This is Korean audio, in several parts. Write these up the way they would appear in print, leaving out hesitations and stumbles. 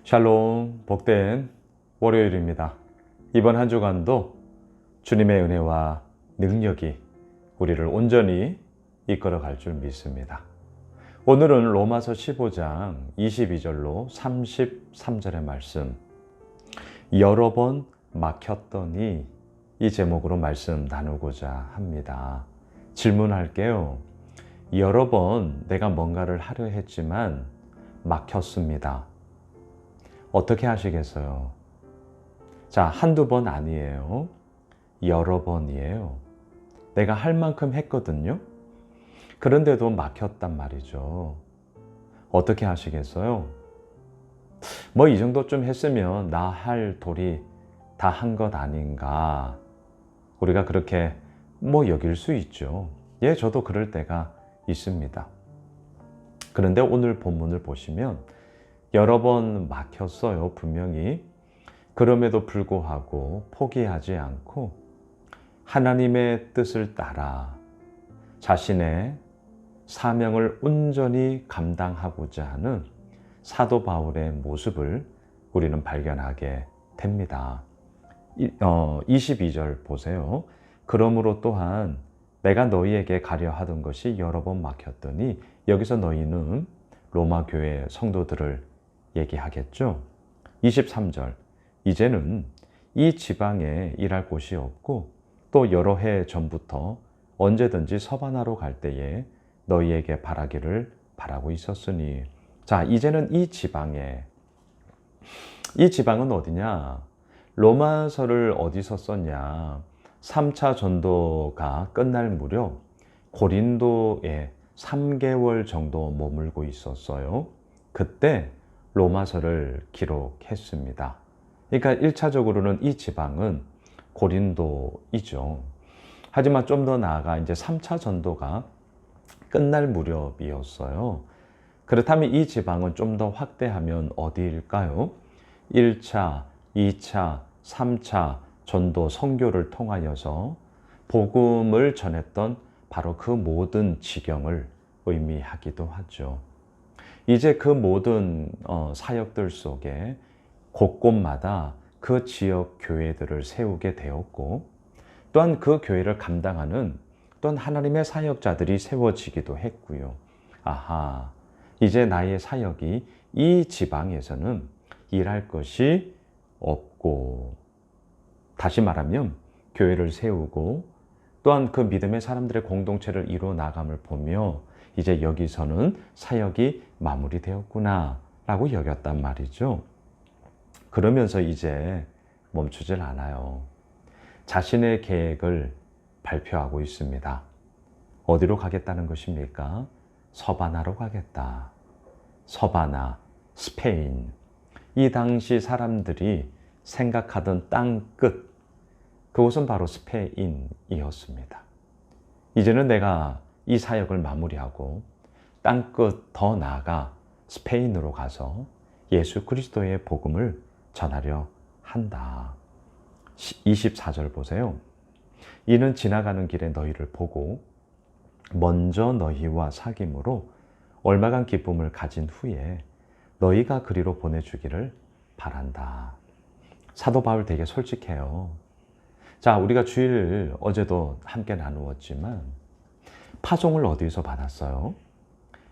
샬롬, 복된 월요일입니다. 이번 한 주간도 주님의 은혜와 능력이 우리를 온전히 이끌어 갈 줄 믿습니다. 오늘은 로마서 15장 22절로 33절의 말씀, 여러 번 막혔더니 이 제목으로 말씀 나누고자 합니다. 질문할게요. 여러 번 내가 뭔가를 하려 했지만 막혔습니다. 어떻게 하시겠어요? 자, 한두 번 아니에요. 여러 번이에요. 내가 할 만큼 했거든요. 그런데도 막혔단 말이죠. 어떻게 하시겠어요? 뭐 이 정도쯤 했으면 나 할 도리 다 한 것 아닌가. 우리가 그렇게 여길 수 있죠. 예, 저도 그럴 때가 있습니다. 그런데 오늘 본문을 보시면 여러 번 막혔어요, 분명히. 그럼에도 불구하고 포기하지 않고 하나님의 뜻을 따라 자신의 사명을 온전히 감당하고자 하는 사도 바울의 모습을 우리는 발견하게 됩니다. 22절 보세요. 그러므로 또한 내가 너희에게 가려 하던 것이 여러 번 막혔더니, 여기서 너희는 로마 교회 성도들을 얘기하겠죠. 23절, 이제는 이 지방에 일할 곳이 없고 또 여러 해 전부터 언제든지 서바나로 갈 때에 너희에게 바라기를 바라고 있었으니. 자, 이제는 이 지방에, 이 지방은 어디냐? 로마서를 어디서 썼냐? 3차 전도가 끝날 무렵 고린도에 3개월 정도 머물고 있었어요. 그때 로마서를 기록했습니다. 그러니까 1차적으로는 이 지방은 고린도이죠. 하지만 좀 더 나아가 이제 3차 전도가 끝날 무렵이었어요. 그렇다면 이 지방은 좀 더 확대하면 어디일까요? 1차, 2차, 3차 전도 선교를 통하여서 복음을 전했던 바로 그 모든 지경을 의미하기도 하죠. 이제 그 모든 사역들 속에 곳곳마다 그 지역 교회들을 세우게 되었고, 또한 그 교회를 감당하는 또한 하나님의 사역자들이 세워지기도 했고요. 아하, 이제 나의 사역이 이 지방에서는 일할 것이 없고, 다시 말하면 교회를 세우고 또한 그 믿음의 사람들의 공동체를 이루어 나감을 보며 이제 여기서는 사역이 마무리되었구나 라고 여겼단 말이죠. 그러면서 이제 멈추질 않아요. 자신의 계획을 발표하고 있습니다. 어디로 가겠다는 것입니까? 서바나로 가겠다. 서바나, 스페인. 이 당시 사람들이 생각하던 땅 끝, 그곳은 바로 스페인이었습니다. 이제는 내가 이 사역을 마무리하고 땅끝 더 나아가 스페인으로 가서 예수 그리스도의 복음을 전하려 한다. 24절 보세요. 이는 지나가는 길에 너희를 보고 먼저 너희와 사귐으로 얼마간 기쁨을 가진 후에 너희가 그리로 보내주기를 바란다. 사도 바울 되게 솔직해요. 자, 우리가 주일 어제도 함께 나누었지만 파송을 어디서 받았어요?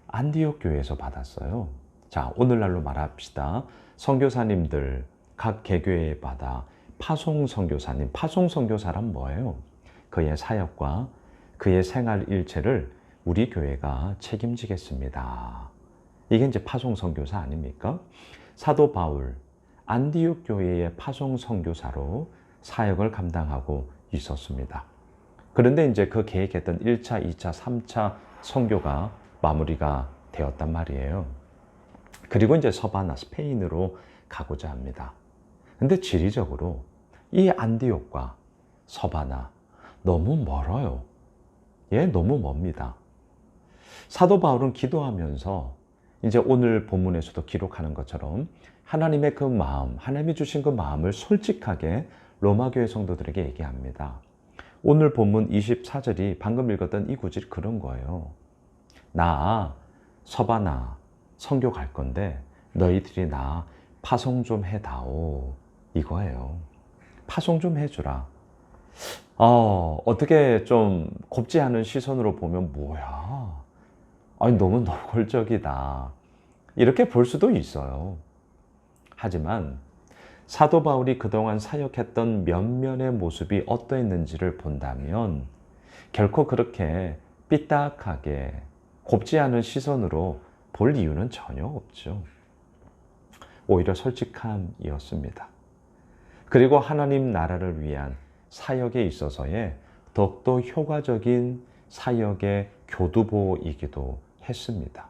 안디옥 교회에서 받았어요. 자, 오늘날로 말합시다. 선교사님들 각 개교회에 받아 파송 선교사님, 파송 선교사란 뭐예요? 그의 사역과 그의 생활 일체를 우리 교회가 책임지겠습니다. 이게 이제 파송 선교사 아닙니까? 사도 바울 안디옥 교회의 파송 선교사로 사역을 감당하고 있었습니다. 그런데 이제 그 계획했던 1차, 2차, 3차 선교가 마무리가 되었단 말이에요. 그리고 이제 서바나, 스페인으로 가고자 합니다. 근데 지리적으로 이 안디옥과 서바나 너무 멀어요. 예, 너무 멉니다. 사도 바울은 기도하면서 이제 오늘 본문에서도 기록하는 것처럼 하나님의 그 마음, 하나님이 주신 그 마음을 솔직하게 로마 교회 성도들에게 얘기합니다. 오늘 본문 24절이 방금 읽었던 이 구절이 그런 거예요. 나 서바나 선교 갈 건데 너희들이 나 파송 좀 해다오 이거예요. 파송 좀 해주라. 어떻게 좀 곱지 않은 시선으로 보면 뭐야? 아니 너무 노골적이다. 이렇게 볼 수도 있어요. 하지만 사도 바울이 그동안 사역했던 면면의 모습이 어떠했는지를 본다면 결코 그렇게 삐딱하게 곱지 않은 시선으로 볼 이유는 전혀 없죠. 오히려 솔직함이었습니다. 그리고 하나님 나라를 위한 사역에 있어서의 더욱더 효과적인 사역의 교두보이기도 했습니다.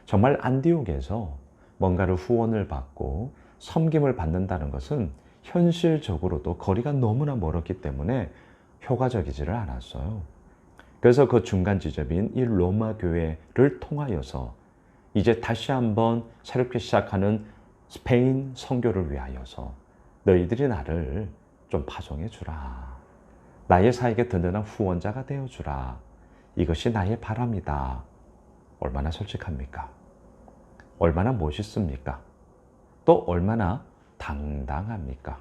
정말 안디옥에서 뭔가를 후원을 받고 섬김을 받는다는 것은 현실적으로도 거리가 너무나 멀었기 때문에 효과적이지를 않았어요. 그래서 그 중간 지점인 이 로마 교회를 통하여서 이제 다시 한번 새롭게 시작하는 스페인 선교를 위하여서 너희들이 나를 좀 파송해 주라. 나의 사역에 든든한 후원자가 되어 주라. 이것이 나의 바람이다. 얼마나 솔직합니까? 얼마나 멋있습니까? 또 얼마나 당당합니까?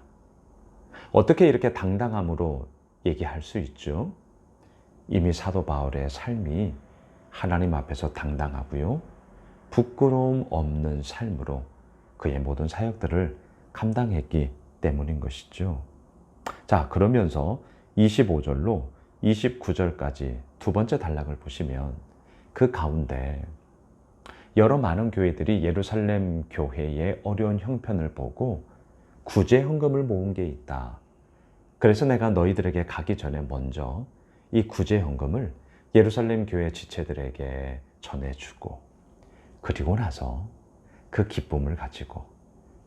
어떻게 이렇게 당당함으로 얘기할 수 있죠? 이미 사도 바울의 삶이 하나님 앞에서 당당하고요. 부끄러움 없는 삶으로 그의 모든 사역들을 감당했기 때문인 것이죠. 자, 그러면서 25절로 29절까지 두 번째 단락을 보시면 그 가운데 여러 많은 교회들이 예루살렘 교회의 어려운 형편을 보고 구제 헌금을 모은 게 있다. 그래서 내가 너희들에게 가기 전에 먼저 이 구제 헌금을 예루살렘 교회 지체들에게 전해주고 그리고 나서 그 기쁨을 가지고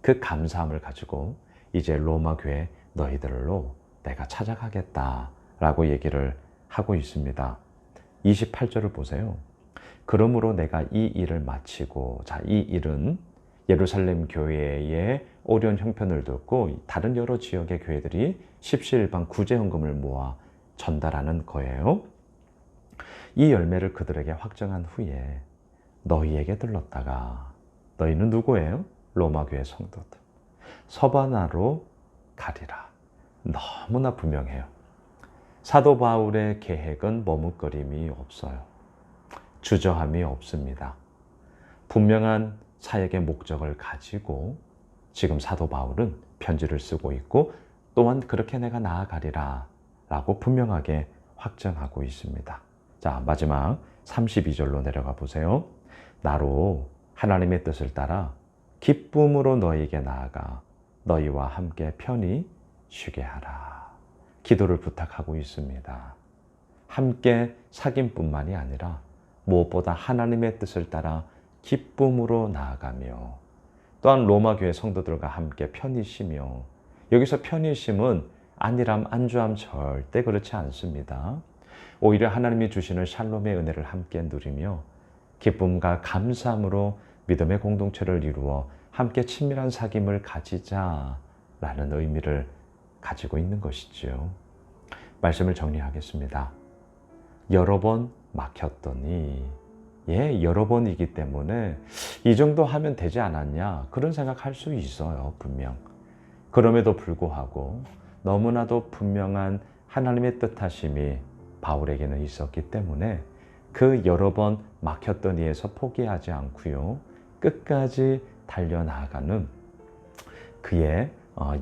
그 감사함을 가지고 이제 로마 교회 너희들로 내가 찾아가겠다라고 얘기를 하고 있습니다. 28절을 보세요. 그러므로 내가 이 일을 마치고, 자, 이 일은 예루살렘 교회의 어려운 형편을 듣고 다른 여러 지역의 교회들이 십시일반 구제헌금을 모아 전달하는 거예요. 이 열매를 그들에게 확정한 후에 너희에게 들렀다가, 너희는 누구예요? 로마 교회 성도들. 서바나로 가리라. 너무나 분명해요. 사도 바울의 계획은 머뭇거림이 없어요. 주저함이 없습니다. 분명한 사역의 목적을 가지고 지금 사도 바울은 편지를 쓰고 있고 또한 그렇게 내가 나아가리라 라고 분명하게 확정하고 있습니다. 자, 마지막 32절로 내려가 보세요. 나로 하나님의 뜻을 따라 기쁨으로 너희에게 나아가 너희와 함께 편히 쉬게 하라. 기도를 부탁하고 있습니다. 함께 사귐뿐만이 아니라 무엇보다 하나님의 뜻을 따라 기쁨으로 나아가며 또한 로마 교회 성도들과 함께 편히 쉬며, 여기서 편히 쉼은 안일함, 안주함 절대 그렇지 않습니다. 오히려 하나님이 주시는 샬롬의 은혜를 함께 누리며 기쁨과 감사함으로 믿음의 공동체를 이루어 함께 친밀한 사귐을 가지자라는 의미를 가지고 있는 것이지요. 말씀을 정리하겠습니다. 여러 번 막혔더니, 여러 번이기 때문에 이 정도 하면 되지 않았냐 그런 생각할 수 있어요. 분명. 그럼에도 불구하고 너무나도 분명한 하나님의 뜻하심이 바울에게는 있었기 때문에 그 여러 번 막혔더니에서 포기하지 않고요. 끝까지 달려나가는 그의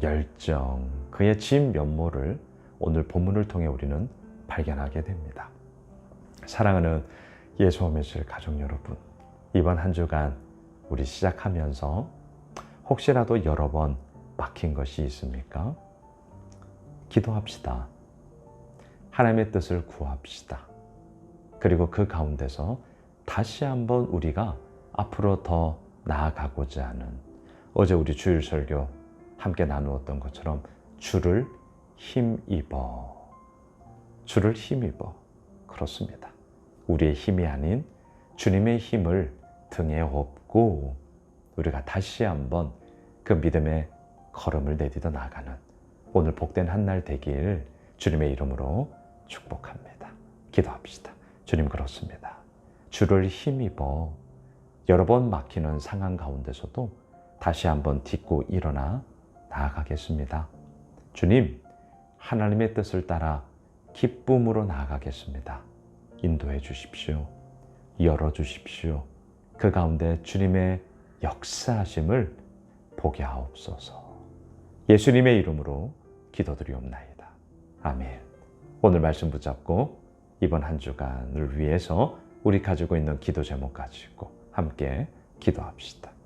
열정, 그의 진면모를 오늘 본문을 통해 우리는 발견하게 됩니다. 사랑하는 예수홈의실 가족 여러분, 이번 한 주간 우리 시작하면서 혹시라도 여러 번 막힌 것이 있습니까? 기도합시다. 하나님의 뜻을 구합시다. 그리고 그 가운데서 다시 한번 우리가 앞으로 더 나아가고자 하는, 어제 우리 주일 설교 함께 나누었던 것처럼 주를 힘입어. 주를 힘입어. 그렇습니다. 우리의 힘이 아닌 주님의 힘을 등에 업고 우리가 다시 한번 그 믿음의 걸음을 내딛어 나가는 오늘 복된 한날 되길 주님의 이름으로 축복합니다. 기도합시다. 주님, 그렇습니다. 주를 힘입어 여러 번 막히는 상황 가운데서도 다시 한번 딛고 일어나 나아가겠습니다. 주님, 하나님의 뜻을 따라 기쁨으로 나아가겠습니다. 인도해 주십시오. 열어 주십시오. 그 가운데 주님의 역사하심을 보게 하옵소서. 예수님의 이름으로 기도드리옵나이다. 아멘. 오늘 말씀 붙잡고 이번 한 주간을 위해서 우리 가지고 있는 기도 제목 가지고 함께 기도합시다.